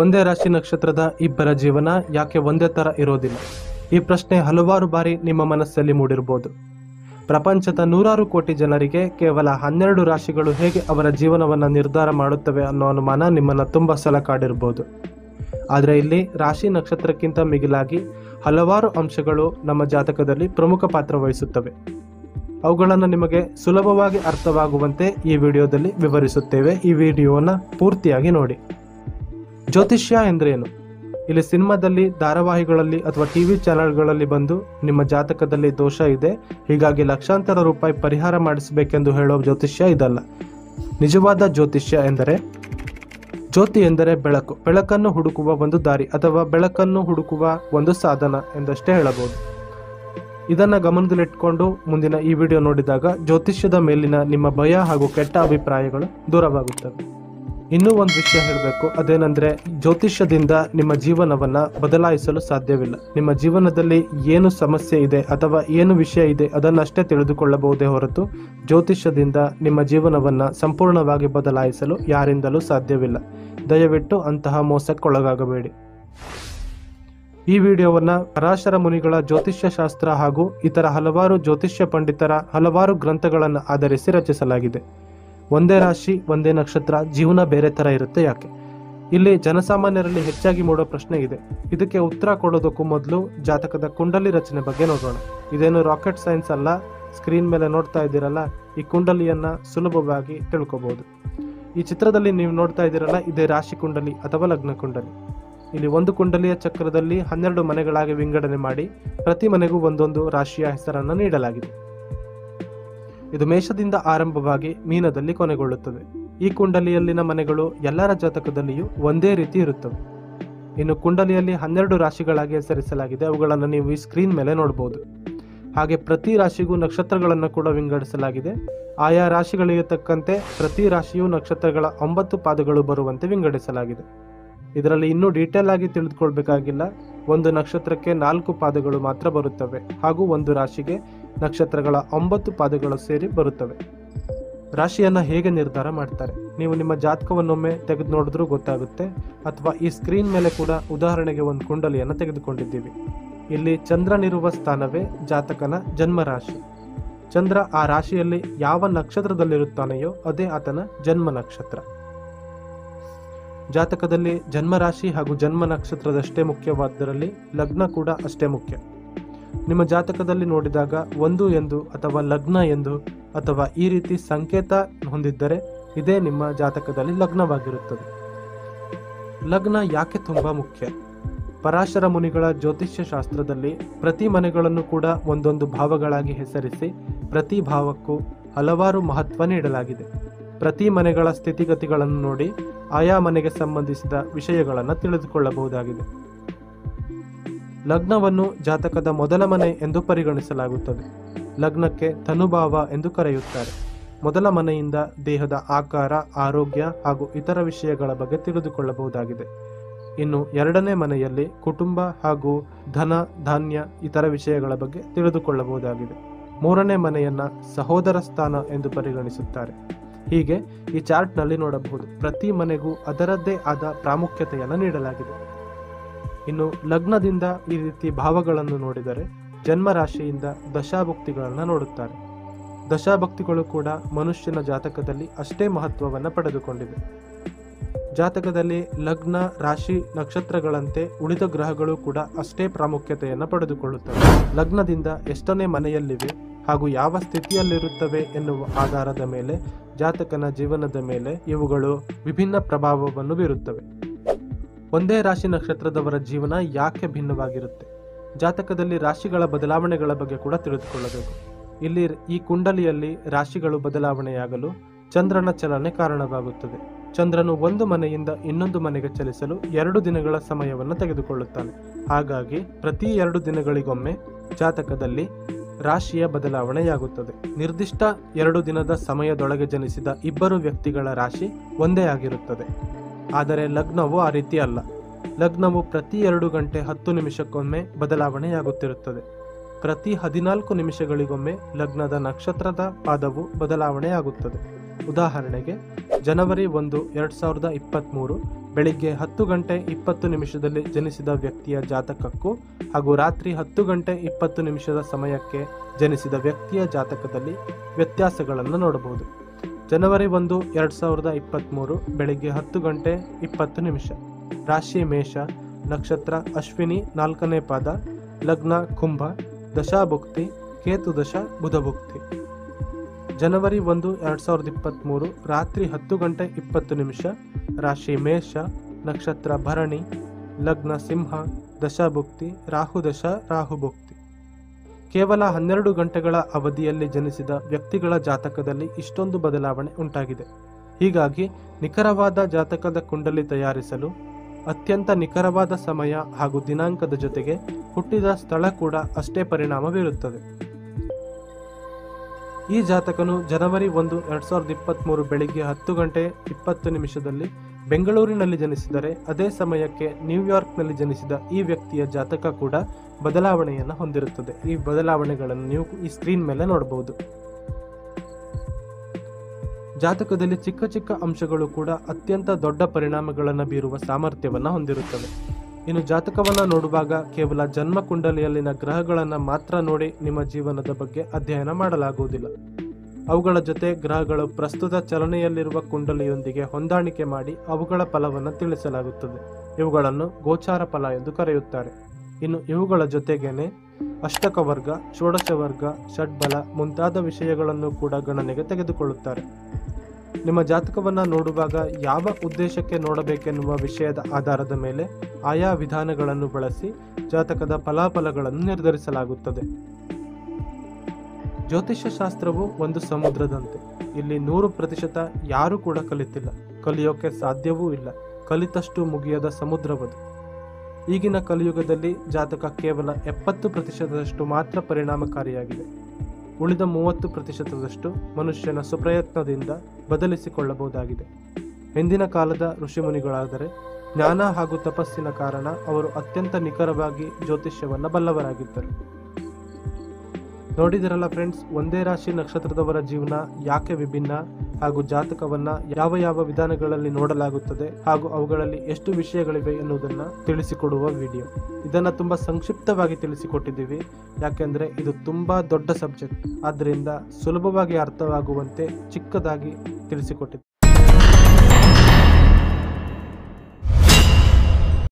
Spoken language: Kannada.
ಒಂದೇ ರಾಶಿ ನಕ್ಷತ್ರದ ಇಬ್ಬರ ಜೀವನ ಯಾಕೆ ಒಂದೇ ತರ ಇರೋದಿಲ್ಲ? ಈ ಪ್ರಶ್ನೆ ಹಲವಾರು ಬಾರಿ ನಿಮ್ಮ ಮನಸ್ಸಲ್ಲಿ ಮೂಡಿರಬಹುದು. ಪ್ರಪಂಚದ 100 ಕೋಟಿ ಜನರಿಗೆ ಕೇವಲ 12 ರಾಶಿಗಳು ಹೇಗೆ ಅವರ ಜೀವನವನ್ನು ನಿರ್ಧಾರ ಮಾಡುತ್ತವೆ ಅನ್ನೋ ಅನುಮಾನ ನಿಮ್ಮನ್ನ ತುಂಬಾ ಸಲ ಕಾಡಿರಬಹುದು. ಆದರೆ ಇಲ್ಲಿ ರಾಶಿ ನಕ್ಷತ್ರಕ್ಕಿಂತ ಮಿಗಿಲಾಗಿ ಹಲವಾರು ಅಂಶಗಳು ನಮ್ಮ ಜಾತಕದಲ್ಲಿ ಪ್ರಮುಖ ಪಾತ್ರ ವಹಿಸುತ್ತವೆ. ಅವುಗಳನ್ನು ನಿಮಗೆ ಸುಲಭವಾಗಿ ಅರ್ಥವಾಗುವಂತೆ ಈ ವಿಡಿಯೋದಲ್ಲಿ ವಿವರಿಸುತ್ತೇವೆ. ಈ ವಿಡಿಯೋನ ಪೂರ್ತಿಯಾಗಿ ನೋಡಿ. ಜ್ಯೋತಿಷ್ಯ ಎಂದ್ರೆ ಏನು? ಇಲ್ಲಿ ಸಿನಿಮಾದಲ್ಲಿ, ಧಾರಾವಾಹಿಗಳಲ್ಲಿ ಅಥವಾ ಟಿವಿ ಚಾನೆಲ್ಗಳಲ್ಲಿ ಬಂದು ನಿಮ್ಮ ಜಾತಕದಲ್ಲಿ ದೋಷ ಇದೆ, ಹೀಗಾಗಿ ಲಕ್ಷಾಂತರ ರೂಪಾಯಿ ಪರಿಹಾರ ಮಾಡಿಸಬೇಕೆಂದು ಹೇಳೋ ಜ್ಯೋತಿಷ್ಯ ಇದಲ್ಲ. ನಿಜವಾದ ಜ್ಯೋತಿಷ್ಯ ಎಂದರೆ, ಜ್ಯೋತಿ ಎಂದರೆ ಬೆಳಕು, ಬೆಳಕನ್ನು ಹುಡುಕುವ ಒಂದು ದಾರಿ ಅಥವಾ ಬೆಳಕನ್ನು ಹುಡುಕುವ ಒಂದು ಸಾಧನ ಎಂದಷ್ಟೇ ಹೇಳಬಹುದು. ಇದನ್ನ ಗಮನದಲ್ಲಿಟ್ಕೊಂಡು ಮುಂದಿನ ಈ ವಿಡಿಯೋ ನೋಡಿದಾಗ ಜ್ಯೋತಿಷ್ಯದ ಮೇಲಿನ ನಿಮ್ಮ ಭಯ ಹಾಗೂ ಕೆಟ್ಟ ಅಭಿಪ್ರಾಯಗಳು ದೂರವಾಗುತ್ತವೆ. ಇನ್ನೂ ಒಂದು ವಿಷಯ ಹೇಳಬೇಕು, ಅದೇನೆಂದರೆ ಜ್ಯೋತಿಷ್ಯದಿಂದ ನಿಮ್ಮ ಜೀವನವನ್ನ ಬದಲಾಯಿಸಲು ಸಾಧ್ಯವಿಲ್ಲ. ನಿಮ್ಮ ಜೀವನದಲ್ಲಿ ಏನು ಸಮಸ್ಯೆ ಇದೆ ಅಥವಾ ಏನು ವಿಷಯ ಇದೆ ಅದನ್ನಷ್ಟೇ ತಿಳಿದುಕೊಳ್ಳಬಹುದೇ ಹೊರತು ಜ್ಯೋತಿಷ್ಯದಿಂದ ನಿಮ್ಮ ಜೀವನವನ್ನ ಸಂಪೂರ್ಣವಾಗಿ ಬದಲಾಯಿಸಲು ಯಾರಿಂದಲೂ ಸಾಧ್ಯವಿಲ್ಲ. ದಯವಿಟ್ಟು ಅಂತಹ ಮೋಸಕ್ಕೊಳಗಾಗಬೇಡಿ. ಈ ವಿಡಿಯೋವನ್ನ ಪರಾಶರ ಮುನಿಗಳ ಜ್ಯೋತಿಷ್ಯ ಶಾಸ್ತ್ರ ಹಾಗೂ ಇತರ ಹಲವಾರು ಜ್ಯೋತಿಷ್ಯ ಪಂಡಿತರ ಹಲವಾರು ಗ್ರಂಥಗಳನ್ನು ಆಧರಿಸಿ ರಚಿಸಲಾಗಿದೆ. ಒಂದೇ ರಾಶಿ ಒಂದೇ ನಕ್ಷತ್ರ, ಜೀವನ ಬೇರೆ ತರ ಇರುತ್ತೆ ಯಾಕೆ? ಇಲ್ಲಿ ಜನಸಾಮಾನ್ಯರಲ್ಲಿ ಹೆಚ್ಚಾಗಿ ಮೂಡೋ ಪ್ರಶ್ನೆ ಇದೆ. ಇದಕ್ಕೆ ಉತ್ತರ ಕೊಡೋದಕ್ಕೂ ಮೊದಲು ಜಾತಕದ ಕುಂಡಲಿ ರಚನೆ ಬಗ್ಗೆ ನೋಡೋಣ. ಇದೇನು ರಾಕೆಟ್ ಸೈನ್ಸ್ ಅಲ್ಲ. ಸ್ಕ್ರೀನ್ ಮೇಲೆ ನೋಡ್ತಾ ಇದ್ದೀರಲ್ಲ, ಈ ಕುಂಡಲಿಯನ್ನ ಸುಲಭವಾಗಿ ತಿಳ್ಕೋಬಹುದು. ಈ ಚಿತ್ರದಲ್ಲಿ ನೀವು ನೋಡ್ತಾ ಇದ್ದೀರಲ್ಲ, ಇದೇ ರಾಶಿ ಕುಂಡಲಿ ಅಥವಾ ಲಗ್ನ ಕುಂಡಲಿ. ಇಲ್ಲಿ ಒಂದು ಕುಂಡಲಿಯ ಚಕ್ರದಲ್ಲಿ 12 ಮನೆಗಳಾಗಿ ವಿಂಗಡಣೆ ಮಾಡಿ ಪ್ರತಿ ಮನೆಗೂ ಒಂದೊಂದು ರಾಶಿಯ ಹೆಸರನ್ನು ನೀಡಲಾಗಿದೆ. ಇದು ಮೇಷದಿಂದ ಆರಂಭವಾಗಿ ಮೀನದಲ್ಲಿ ಕೊನೆಗೊಳ್ಳುತ್ತದೆ. ಈ ಕುಂಡಲಿಯಲ್ಲಿನ ಮನೆಗಳು ಎಲ್ಲರ ಜಾತಕದಲ್ಲಿಯೂ ಒಂದೇ ರೀತಿ ಇರುತ್ತವೆ. ಇನ್ನು ಕುಂಡಲಿಯಲ್ಲಿ 12 ರಾಶಿಗಳಾಗಿ ಹೆಸರಿಸಲಾಗಿದೆ. ಅವುಗಳನ್ನು ನೀವು ಈ ಸ್ಕ್ರೀನ್ ಮೇಲೆ ನೋಡಬಹುದು. ಹಾಗೆ ಪ್ರತಿ ರಾಶಿಗೂ ನಕ್ಷತ್ರಗಳನ್ನು ಕೂಡ ವಿಂಗಡಿಸಲಾಗಿದೆ. ಆಯಾ ರಾಶಿಗಳಿಗೆ ತಕ್ಕಂತೆ ಪ್ರತಿ ರಾಶಿಯು ನಕ್ಷತ್ರಗಳ 9 ಪಾದಗಳು ಬರುವಂತೆ ವಿಂಗಡಿಸಲಾಗಿದೆ. ಇದರಲ್ಲಿ ಇನ್ನೂ ಡೀಟೇಲ್ ಆಗಿ ತಿಳಿದುಕೊಳ್ಬೇಕಾಗಿಲ್ಲ. ಒಂದು ನಕ್ಷತ್ರಕ್ಕೆ 4 ಪಾದಗಳು ಮಾತ್ರ ಬರುತ್ತವೆ ಹಾಗೂ ಒಂದು ರಾಶಿಗೆ ನಕ್ಷತ್ರಗಳ 9 ಪಾದಗಳು ಸೇರಿ ಬರುತ್ತವೆ. ರಾಶಿಯನ್ನ ಹೇಗೆ ನಿರ್ಧಾರ ಮಾಡ್ತಾರೆ? ನೀವು ನಿಮ್ಮ ಜಾತಕವನ್ನೊಮ್ಮೆ ತೆಗೆದು ನೋಡಿದ್ರೂ ಗೊತ್ತಾಗುತ್ತೆ, ಅಥವಾ ಈ ಸ್ಕ್ರೀನ್ ಮೇಲೆ ಕೂಡ ಉದಾಹರಣೆಗೆ ಒಂದು ಕುಂಡಲಿಯನ್ನು ತೆಗೆದುಕೊಂಡಿದ್ದೀವಿ. ಇಲ್ಲಿ ಚಂದ್ರನಿರುವ ಸ್ಥಾನವೇ ಜಾತಕನ ಜನ್ಮ ರಾಶಿ. ಚಂದ್ರ ಆ ರಾಶಿಯಲ್ಲಿ ಯಾವ ನಕ್ಷತ್ರದಲ್ಲಿರುತ್ತಾನೆಯೋ ಅದೇ ಆತನ ಜನ್ಮ ನಕ್ಷತ್ರ. ಜಾತಕದಲ್ಲಿ ಜನ್ಮರಾಶಿ ಹಾಗೂ ಜನ್ಮ ನಕ್ಷತ್ರದಷ್ಟೇ ಮುಖ್ಯವಾದ್ದರಲ್ಲಿ ಲಗ್ನ ಕೂಡ ಅಷ್ಟೇ ಮುಖ್ಯ. ನಿಮ್ಮ ಜಾತಕದಲ್ಲಿ ನೋಡಿದಾಗ 1 ಎಂದು ಅಥವಾ ಲಗ್ನ ಎಂದು ಅಥವಾ ಈ ರೀತಿ ಸಂಕೇತ ಹೊಂದಿದ್ದರೆ ಇದೇ ನಿಮ್ಮ ಜಾತಕದಲ್ಲಿ ಲಗ್ನವಾಗಿರುತ್ತದೆ. ಲಗ್ನ ಯಾಕೆ ತುಂಬಾ ಮುಖ್ಯ? ಪರಾಶರ ಮುನಿಗಳ ಜ್ಯೋತಿಷ್ಯ ಶಾಸ್ತ್ರದಲ್ಲಿ ಪ್ರತಿ ಮನೆಗಳನ್ನು ಕೂಡ ಒಂದೊಂದು ಭಾವಗಳಾಗಿ ಹೆಸರಿಸಿ ಪ್ರತಿ ಭಾವಕ್ಕೂ ಹಲವಾರು ಮಹತ್ವ ನೀಡಲಾಗಿದೆ. ಪ್ರತಿ ಮನೆಗಳ ಸ್ಥಿತಿಗತಿಗಳನ್ನು ನೋಡಿ ಆಯಾ ಮನೆಗೆ ಸಂಬಂಧಿಸಿದ ವಿಷಯಗಳನ್ನು ತಿಳಿದುಕೊಳ್ಳಬಹುದಾಗಿದೆ. ಲಗ್ನವನ್ನು ಜಾತಕದ ಮೊದಲ ಮನೆ ಎಂದು ಪರಿಗಣಿಸಲಾಗುತ್ತದೆ. ಲಗ್ನಕ್ಕೆ ಧನುಭಾವ ಎಂದು ಕರೆಯುತ್ತಾರೆ. ಮೊದಲ ಮನೆಯಿಂದ ದೇಹದ ಆಕಾರ, ಆರೋಗ್ಯ ಹಾಗೂ ಇತರ ವಿಷಯಗಳ ಬಗ್ಗೆ ತಿಳಿದುಕೊಳ್ಳಬಹುದಾಗಿದೆ. ಇನ್ನು ಎರಡನೇ ಮನೆಯಲ್ಲಿ ಕುಟುಂಬ ಹಾಗೂ ಧನ, ಧಾನ್ಯ, ಇತರ ವಿಷಯಗಳ ಬಗ್ಗೆ ತಿಳಿದುಕೊಳ್ಳಬಹುದಾಗಿದೆ. ಮೂರನೇ ಮನೆಯನ್ನ ಸಹೋದರ ಸ್ಥಾನ ಎಂದು ಪರಿಗಣಿಸುತ್ತಾರೆ. ಹೀಗೆ ಈ ಚಾರ್ಟ್ನಲ್ಲಿ ನೋಡಬಹುದು. ಪ್ರತಿ ಮನೆಗೂ ಅದರದ್ದೇ ಆದ ಪ್ರಾಮುಖ್ಯತೆಯನ್ನು ನೀಡಲಾಗಿದೆ. ಇನ್ನು ಲಗ್ನದಿಂದ ಈ ರೀತಿ ಭಾವಗಳನ್ನು ನೋಡಿದರೆ ಜನ್ಮ ರಾಶಿಯಿಂದ ದಶಾಭುಕ್ತಿಗಳನ್ನು ನೋಡುತ್ತಾರೆ. ದಶಾಭುಕ್ತಿಗಳು ಕೂಡ ಮನುಷ್ಯನ ಜಾತಕದಲ್ಲಿ ಅಷ್ಟೇ ಮಹತ್ವವನ್ನು ಪಡೆದುಕೊಂಡಿವೆ. ಜಾತಕದಲ್ಲಿ ಲಗ್ನ, ರಾಶಿ, ನಕ್ಷತ್ರಗಳಂತೆ ಉಳಿದ ಗ್ರಹಗಳು ಕೂಡ ಅಷ್ಟೇ ಪ್ರಾಮುಖ್ಯತೆಯನ್ನು ಪಡೆದುಕೊಳ್ಳುತ್ತವೆ. ಲಗ್ನದಿಂದ ಎಷ್ಟನೇ ಮನೆಯಲ್ಲಿವೆ ಹಾಗೂ ಯಾವ ಸ್ಥಿತಿಯಲ್ಲಿರುತ್ತವೆ ಎನ್ನುವ ಆಧಾರದ ಮೇಲೆ ಜಾತಕನ ಜೀವನದ ಮೇಲೆ ಇವುಗಳು ವಿಭಿನ್ನ ಪ್ರಭಾವವನ್ನು ಬೀರುತ್ತವೆ. ಒಂದೇ ರಾಶಿ ನಕ್ಷತ್ರದವರ ಜೀವನ ಯಾಕೆ ಭಿನ್ನವಾಗಿರುತ್ತೆ? ಜಾತಕದಲ್ಲಿ ರಾಶಿಗಳ ಬದಲಾವಣೆಗಳ ಬಗ್ಗೆ ಕೂಡ ತಿಳಿದುಕೊಳ್ಳಬೇಕು. ಇಲ್ಲಿ ಈ ಕುಂಡಲಿಯಲ್ಲಿ ರಾಶಿಗಳು ಬದಲಾವಣೆಯಾಗಲು ಚಂದ್ರನ ಚಲನೆ ಕಾರಣವಾಗುತ್ತದೆ. ಚಂದ್ರನು ಒಂದು ಮನೆಯಿಂದ ಇನ್ನೊಂದು ಮನೆಗೆ ಚಲಿಸಲು 2 ದಿನಗಳ ಸಮಯವನ್ನು ತೆಗೆದುಕೊಳ್ಳುತ್ತಾನೆ. ಹಾಗಾಗಿ ಪ್ರತಿ 2 ದಿನಗಳಿಗೊಮ್ಮೆ ಜಾತಕದಲ್ಲಿ ರಾಶಿಯ ಬದಲಾವಣೆಯಾಗುತ್ತದೆ. ನಿರ್ದಿಷ್ಟ 2 ದಿನದ ಸಮಯದೊಳಗೆ ಜನಿಸಿದ ಇಬ್ಬರು ವ್ಯಕ್ತಿಗಳ ರಾಶಿ ಒಂದೇ ಆಗಿರುತ್ತದೆ. ಆದರೆ ಲಗ್ನವು ಆ ರೀತಿ ಅಲ್ಲ. ಲಗ್ನವು ಪ್ರತಿ 2 ಗಂಟೆ 10 ನಿಮಿಷಕ್ಕೊಮ್ಮೆ ಬದಲಾವಣೆಯಾಗುತ್ತಿರುತ್ತದೆ. ಪ್ರತಿ 14 ನಿಮಿಷಗಳಿಗೊಮ್ಮೆ ಲಗ್ನದ ನಕ್ಷತ್ರದ ಪಾದವು ಬದಲಾವಣೆಯಾಗುತ್ತದೆ. ಉದಾಹರಣೆಗೆ ಜನವರಿ 1, 2023 ಬೆಳಿಗ್ಗೆ 10 ಗಂಟೆ 20 ನಿಮಿಷದಲ್ಲಿ ಜನಿಸಿದ ವ್ಯಕ್ತಿಯ ಜಾತಕಕ್ಕೂ ಹಾಗೂ ರಾತ್ರಿ 10 ಗಂಟೆ 20 ನಿಮಿಷದ ಸಮಯಕ್ಕೆ ಜನಿಸಿದ ವ್ಯಕ್ತಿಯ ಜಾತಕದಲ್ಲಿ ವ್ಯತ್ಯಾಸಗಳನ್ನು ನೋಡಬಹುದು. ಜನವರಿ 1, 2023 ಬೆಳಿಗ್ಗೆ 10 ಗಂಟೆ 20 ನಿಮಿಷ, ರಾಶಿ ಮೇಷ, ನಕ್ಷತ್ರ ಅಶ್ವಿನಿ 4ನೇ ಪಾದ, ಲಗ್ನ ಕುಂಭ, ದಶಾಭುಕ್ತಿ ಕೇತು ದಶ ಬುಧಭುಕ್ತಿ. ಜನವರಿ 1, 2023 ರಾತ್ರಿ 10 ಗಂಟೆ 20 ನಿಮಿಷ, ರಾಶಿ ಮೇಷ, ನಕ್ಷತ್ರ ಭರಣಿ, ಲಗ್ನ ಸಿಂಹ, ದಶಾಭುಕ್ತಿ ರಾಹುದಶ ರಾಹುಭುಕ್ತಿ. ಕೇವಲ 12 ಗಂಟೆಗಳ ಅವಧಿಯಲ್ಲಿ ಜನಿಸಿದ ವ್ಯಕ್ತಿಗಳ ಜಾತಕದಲ್ಲಿ ಇಷ್ಟೊಂದು ಬದಲಾವಣೆ ಉಂಟಾಗಿದೆ. ಹೀಗಾಗಿ ನಿಖರವಾದ ಜಾತಕದ ಕುಂಡಲಿ ತಯಾರಿಸಲು ಅತ್ಯಂತ ನಿಖರವಾದ ಸಮಯ ಹಾಗೂ ದಿನಾಂಕದ ಜೊತೆಗೆ ಹುಟ್ಟಿದ ಸ್ಥಳ ಕೂಡ ಅಷ್ಟೇ ಪರಿಣಾಮ ಬೀರುತ್ತದೆ. ಈ ಜಾತಕನು ಜನವರಿ 1, 2023 ಬೆಳಿಗ್ಗೆ 10 ಗಂಟೆ 20 ನಿಮಿಷದಲ್ಲಿ ಬೆಂಗಳೂರಿನಲ್ಲಿ ಜನಿಸಿದರೆ ಅದೇ ಸಮಯಕ್ಕೆ ನ್ಯೂಯಾರ್ಕ್ನಲ್ಲಿ ಜನಿಸಿದ ಈ ವ್ಯಕ್ತಿಯ ಜಾತಕ ಕೂಡ ಬದಲಾವಣೆಯನ್ನು ಹೊಂದಿರುತ್ತದೆ. ಈ ಬದಲಾವಣೆಗಳನ್ನು ನೀವು ಈ ಸ್ಕ್ರೀನ್ ಮೇಲೆ ನೋಡಬಹುದು. ಜಾತಕದಲ್ಲಿ ಚಿಕ್ಕ ಚಿಕ್ಕ ಅಂಶಗಳು ಕೂಡ ಅತ್ಯಂತ ದೊಡ್ಡ ಪರಿಣಾಮಗಳನ್ನು ಬೀರುವ ಸಾಮರ್ಥ್ಯವನ್ನು ಹೊಂದಿರುತ್ತವೆ. ಇನ್ನು ಜಾತಕವನ್ನು ನೋಡುವಾಗ ಕೇವಲ ಜನ್ಮ ಕುಂಡಲಿಯಲ್ಲಿನ ಗ್ರಹಗಳನ್ನು ಮಾತ್ರ ನೋಡಿ ನಿಮ್ಮ ಜೀವನದ ಬಗ್ಗೆ ಅಧ್ಯಯನ ಮಾಡಲಾಗುವುದಿಲ್ಲ. ಅವುಗಳ ಜೊತೆ ಗ್ರಹಗಳು ಪ್ರಸ್ತುತ ಚಲನೆಯಲ್ಲಿರುವ ಕುಂಡಲಿಯೊಂದಿಗೆ ಹೊಂದಾಣಿಕೆ ಮಾಡಿ ಅವುಗಳ ಫಲವನ್ನು ತಿಳಿಸಲಾಗುತ್ತದೆ. ಇವುಗಳನ್ನು ಗೋಚಾರ ಫಲ ಎಂದು ಕರೆಯುತ್ತಾರೆ. ಇನ್ನು ಇವುಗಳ ಜೊತೆಗೇನೆ ಅಷ್ಟಕ ವರ್ಗ, ಷೋಡಶ ವರ್ಗ, ಷಡ್ಬಲ ಮುಂತಾದ ವಿಷಯಗಳನ್ನು ಕೂಡ ಗಣನೆಗೆ ತೆಗೆದುಕೊಳ್ಳುತ್ತಾರೆ. ನಿಮ್ಮ ಜಾತಕವನ್ನು ನೋಡುವಾಗ ಯಾವ ಉದ್ದೇಶಕ್ಕೆ ನೋಡಬೇಕೆನ್ನುವ ವಿಷಯದ ಆಧಾರದ ಮೇಲೆ ಆಯಾ ವಿಧಾನಗಳನ್ನು ಬಳಸಿ ಜಾತಕದ ಫಲಾಫಲಗಳನ್ನು ನಿರ್ಧರಿಸಲಾಗುತ್ತದೆ. ಜ್ಯೋತಿಷ್ಯ ಶಾಸ್ತ್ರವು ಒಂದು ಸಮುದ್ರದಂತೆ. ಇಲ್ಲಿ 100% ಯಾರೂ ಕೂಡ ಕಲಿತಿಲ್ಲ, ಕಲಿಯೋಕೆ ಸಾಧ್ಯವೂ ಇಲ್ಲ. ಕಲಿತಷ್ಟು ಮುಗಿಯದ ಸಮುದ್ರವದು. ಈಗಿನ ಕಲಿಯುಗದಲ್ಲಿ ಜಾತಕ ಕೇವಲ 70% ಮಾತ್ರ ಪರಿಣಾಮಕಾರಿಯಾಗಿದೆ. ಉಳಿದ 30% ಮನುಷ್ಯನ ಸುಪ್ರಯತ್ನದಿಂದ ಬದಲಿಸಿಕೊಳ್ಳಬಹುದಾಗಿದೆ. ಹಿಂದಿನ ಕಾಲದ ಋಷಿಮುನಿಗಳಾದರೆ ಜ್ಞಾನ ಹಾಗೂ ತಪಸ್ಸಿನ ಕಾರಣ ಅವರು ಅತ್ಯಂತ ನಿಖರವಾಗಿ ಜ್ಯೋತಿಷ್ಯವನ್ನು ಬಲ್ಲವರಾಗಿದ್ದರು. ನೋಡಿದಿರಲ್ಲ ಫ್ರೆಂಡ್ಸ್, ಒಂದೇ ರಾಶಿ ನಕ್ಷತ್ರದವರ ಜೀವನ ಯಾಕೆ ವಿಭಿನ್ನ ಹಾಗೂ ಜಾತಕವನ್ನ ಯಾವ ಯಾವ ವಿಧಾನಗಳಲ್ಲಿ ನೋಡಲಾಗುತ್ತದೆ ಹಾಗೂ ಅವುಗಳಲ್ಲಿ ಎಷ್ಟು ವಿಷಯಗಳಿವೆ ಎನ್ನುವುದನ್ನು ತಿಳಿಸಿಕೊಡುವ ವಿಡಿಯೋ. ಇದನ್ನು ತುಂಬಾ ಸಂಕ್ಷಿಪ್ತವಾಗಿ ತಿಳಿಸಿಕೊಟ್ಟಿದ್ದೀವಿ, ಯಾಕೆಂದ್ರೆ ಇದು ತುಂಬಾ ದೊಡ್ಡ ಸಬ್ಜೆಕ್ಟ್. ಆದ್ದರಿಂದ ಸುಲಭವಾಗಿ ಅರ್ಥವಾಗುವಂತೆ ಚಿಕ್ಕದಾಗಿ ತಿಳಿಸಿಕೊಟ್ಟಿದ್ದೀವಿ.